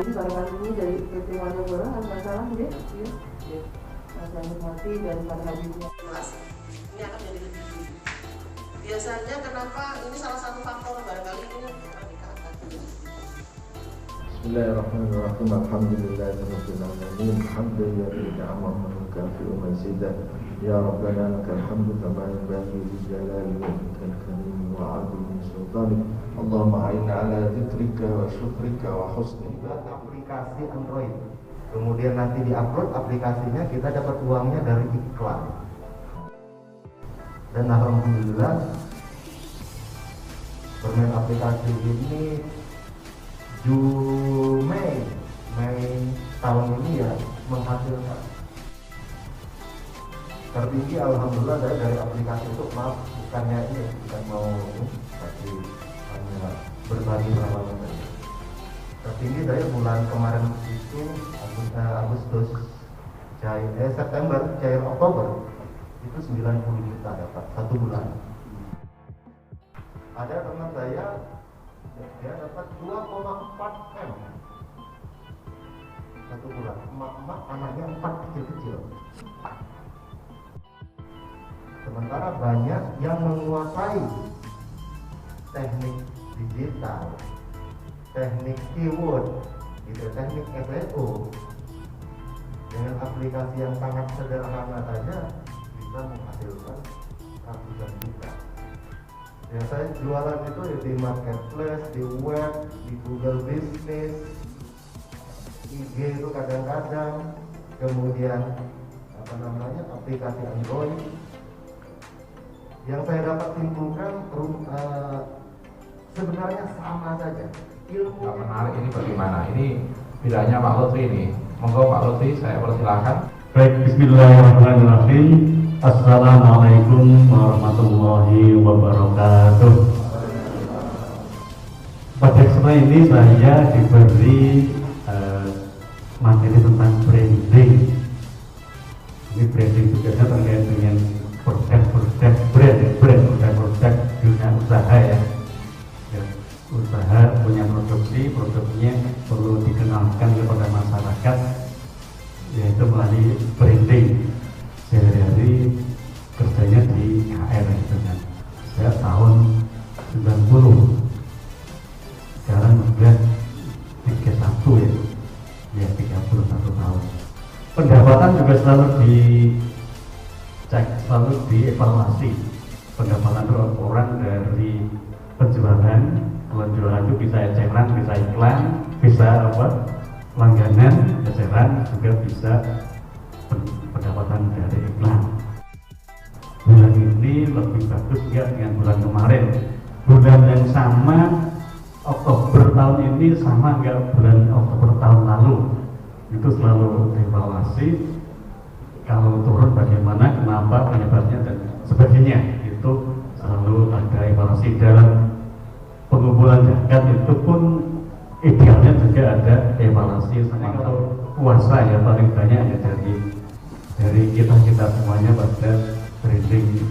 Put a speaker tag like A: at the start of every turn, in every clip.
A: barangkali ini dari PT Malioboro, nggak salah ya, saya nikmati dan para hadirin.
B: Ini akan menjadi lebih tinggi. Biasanya kenapa ini salah satu faktor barangkali ini
C: Bismillahirrahmanirrahim. Alhamdulillahirabbil alamin. Hamdan yaliqu bi'amrihi wa kafi'u mazidah. Ya Rabbana lakal hamdu kama yanbaghi li jalali wajhikal karim wa 'azimi sultanik. Allahumma a'inna 'ala dzikrika wa syukrika wa husni ibadatik.
D: Aplikasi Android. Kemudian nanti di-upload aplikasinya, kita dapat uangnya dari iklan. Dan alhamdulillah bermain aplikasi ini Mei tahun ini ya menghasilkan tertinggi alhamdulillah dari aplikasi itu. Maaf, bukannya ini bukan mau tapi hanya berbagi pengalaman saja. Tertinggi dari bulan kemarin itu Agustus September Oktober itu 90 juta dapat satu bulan. Ada teman saya dia dapat 2,4 M satu bulan. Emak-emak anaknya 4 kecil-kecil. Sementara banyak yang menguasai teknik digital, teknik keyword, gitu, teknik SEO dengan aplikasi yang sangat sederhana saja bisa menghasilkan ratusan juta. Ya, saya jualan itu ya di marketplace, di web, di Google Business, IG itu kadang-kadang, kemudian aplikasi Android. Yang saya dapat simpulkan sebenarnya sama saja. Ilmu
E: yang menarik ini bagaimana? Ini bilangnya Pak Lutfi ini. Monggo Pak Lutfi, saya persilahkan.
F: Baik, bismillahirrahmanirrahim. Assalamualaikum warahmatullahi wabarakatuh. Pada kesempatan ini saya diberi materi tentang branding. Ini branding juga terkait dengan produk dunia usaha ya. Usaha punya produknya perlu dikenalkan kepada masyarakat, yaitu melalui branding. Sehari-hari kerjanya di HR gitu kan. Saya tahun 90, sekarang sudah 31 ya 31 tahun. Pendapatan juga selalu dicek, selalu dievaluasi. Pendapatan orang dari penjualan itu bisa eceran, bisa iklan, bisa langganan, eceran, juga bisa pendapatan dari iklan. Bulan ini lebih bagus enggak dengan bulan kemarin? Bulan yang sama Oktober tahun ini sama enggak bulan Oktober tahun lalu? Itu selalu dievaluasi. Kalau turun bagaimana, kenapa, penyebabnya dan sebagainya. Itu selalu ada evaluasi. Dalam pengumpulan zakat itu pun idealnya juga ada evaluasi. Kalau puasa ya paling banyak ya dari kita semuanya pada branding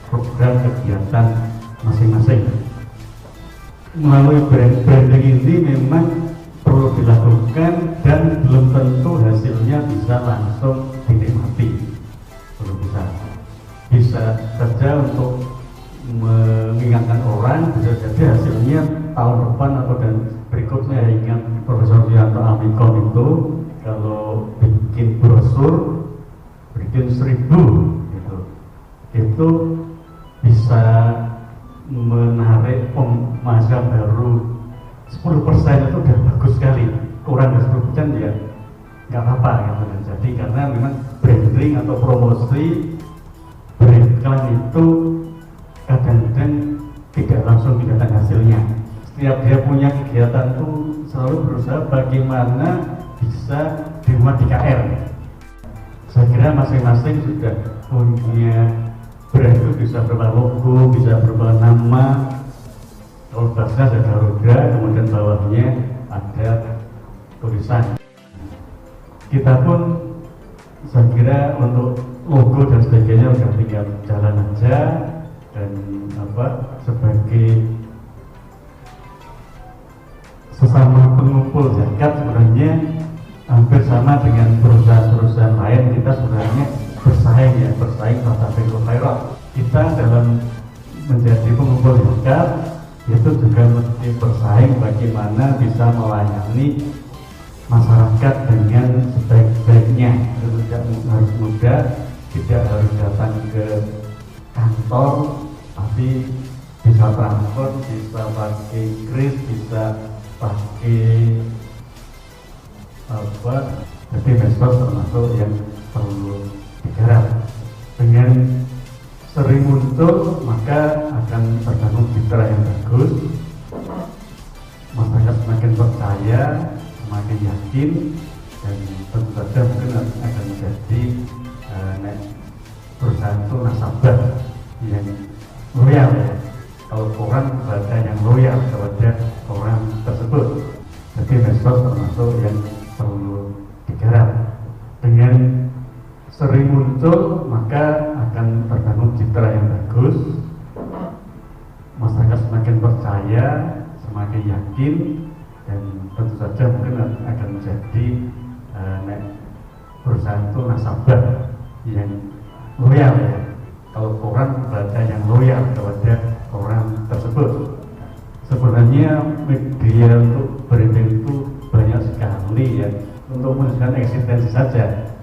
F: program kegiatan masing-masing. Melalui branding ini memang perlu dilakukan dan belum tentu hasilnya bisa langsung dinikmati. Belum bisa saja untuk mengingatkan orang, bisa jadi hasilnya tahun depan atau dan berikutnya. Ingat Profesor Wianto Amikon itu kalau bikin brosur bikin 1000 gitu, itu bisa menarik pembaca baru 10%. Itu udah bagus sekali. Kurang dari 10% ya nggak apa-apa gitu kan. Jadi karena memang branding atau promosi beriklan itu kadang-kadang tidak langsung kelihatan hasilnya. Setiap dia punya kegiatan itu selalu berusaha bagaimana bisa dimuat di KR. Saya kira masing-masing sudah punya brand, itu bisa berupa logo, bisa berupa nama. Kalau bahasa ada Garuda, kemudian bawahnya ada tulisan. Kita pun saya kira untuk logo dan sebagainya udah tinggal jalan aja, dan sebagai sesama pengumpul zakat sebenarnya hampir sama dengan perusahaan-perusahaan lain. Kita sebenarnya bersaing fastabiqul khairat. Kita dalam menjadi pengumpul zakat itu juga mesti bersaing bagaimana bisa melayani masyarakat dengan sebaik-baiknya. Itu tidak harus mudah, tidak harus datang ke kantor, tapi bisa transport, bisa pakai kris, bisa pakai apa, jadi medsos termasuk yang perlu digarap. Dengan sering muncul maka akan terbangun citra yang bagus, masyarakat semakin percaya, semakin yakin, dan tentu saja mungkin akan menjadi perusahaan itu nasabah yang loyal ya. Kalau orang kepada yang loyal kepada orang tersebut, jadi medsos termasuk yang perlu digarap. Dengan sering muncul maka akan terbangun citra yang bagus, masyarakat semakin percaya, semakin yakin, dan tentu saja mungkin akan menjadi perusahaan itu nasabah yang loyal ya. Kalau orang kepada yang loyal kepada orang tersebut. Sebenarnya media untuk branding itu banyak sekali ya, untuk menunjukkan eksistensi saja.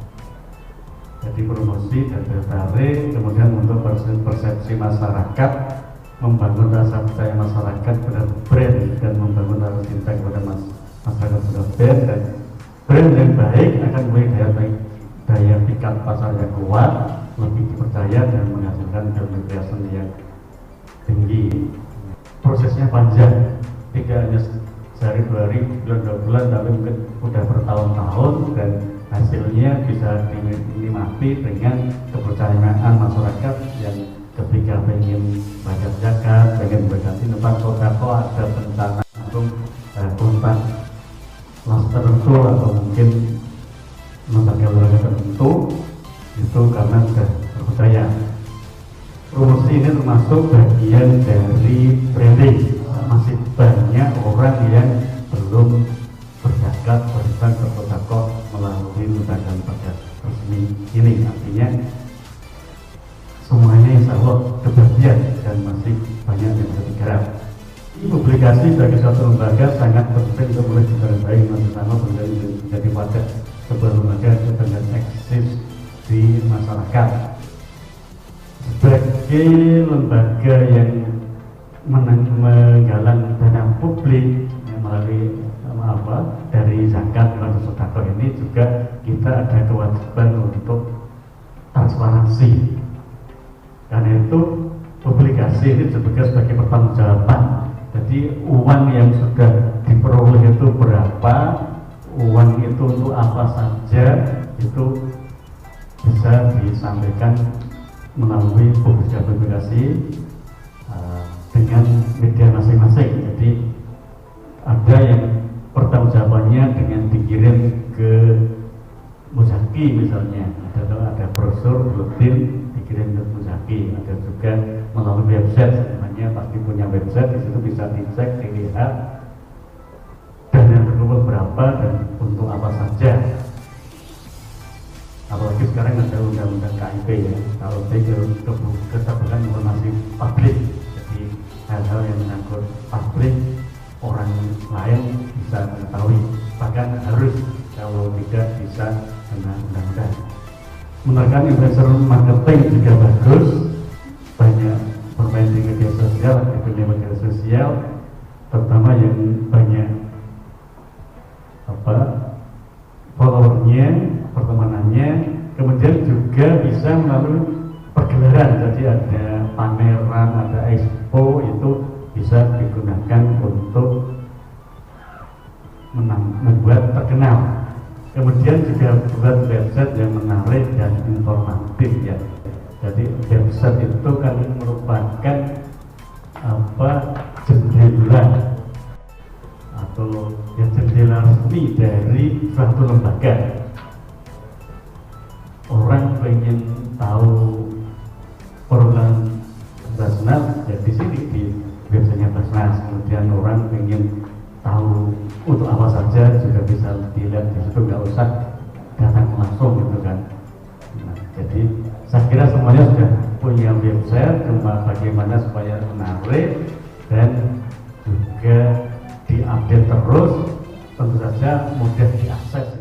F: Jadi promosi dan tertarik, kemudian untuk persepsi masyarakat, membangun rasa percaya masyarakat pada brand, dan membangun rasa cinta kepada masyarakat pada brand. Dan brand yang baik akan memiliki daya pikat pasar yang kuat, lebih dipercaya, dan menghasilkan value creation yang tinggi. Prosesnya panjang, tidak hanya sehari dua hari, bulan dua bulan, tapi mungkin sudah bertahun-tahun, dan hasilnya bisa dinikmati dengan kepercayaan masyarakat yang ketika ingin bayar zakat, ingin berganti tempat sodako, ada bencana langsung kontak kelas tertentu atau mungkin lembaga-lembaga tertentu, itu karena sudah terpercaya. Promosi ini termasuk bagian dari branding. Masih banyak orang yang belum berzakat, beribadah, bersedekah melalui lembaga-lembaga resmi ini. Artinya semuanya insya Allah kebahagiaan, dan masih banyak yang bisa digarap. Publikasi bagi suatu lembaga sangat penting untuk boleh digarap bersama menjadi wadah sebuah lembaga dengan eksis di masyarakat. Sebagai lembaga yang menggalang dana publik melalui dari zakat atau sedekah ini, juga kita ada kewajiban untuk transparansi. Karena itu publikasi ini juga sebagai pertanggungjawaban. Jadi uang yang sudah diperoleh itu berapa, uang itu untuk apa saja, itu bisa disampaikan melalui publikasi dengan media masing-masing. Jadi ada yang pertanggungjawabannya dengan dikirim ke Muzaki misalnya, ada brosur, buletin dikirim ke Muzaki, ada juga melalui website, namanya pasti punya website, di situ bisa dicek, dilihat dana berkumpul berapa dan untuk apa saja. Apalagi sekarang ada undang-undang KIP ya, kalau keterbukaan informasi publik, jadi hal-hal yang menyangkut publik orang lain bisa mengetahui, bahkan harus, kalau tidak bisa kena undang-undang. Menerapkan influencer marketing juga bagus, banyak bermain di media sosial, di dunia media sosial, terutama yang banyak followernya, pertemanannya, kemudian juga bisa melalui pergelaran. Jadi ada pameran, ada expo, itu bisa digunakan untuk membuat terkenal. Kemudian juga buat website yang menarik dan informatif ya. Jadi website itu kan merupakan jendela atau jendela resmi dari suatu lembaga. Orang pengen tahu program Basnas, ya di sini di websitenya Basnas. Kemudian orang pengen tahu bisa dilihat di situ, nggak usah datang langsung gitu kan. Nah, jadi saya kira semuanya sudah punya website, cuma bagaimana supaya menarik dan juga diupdate terus, tentu saja mudah diakses.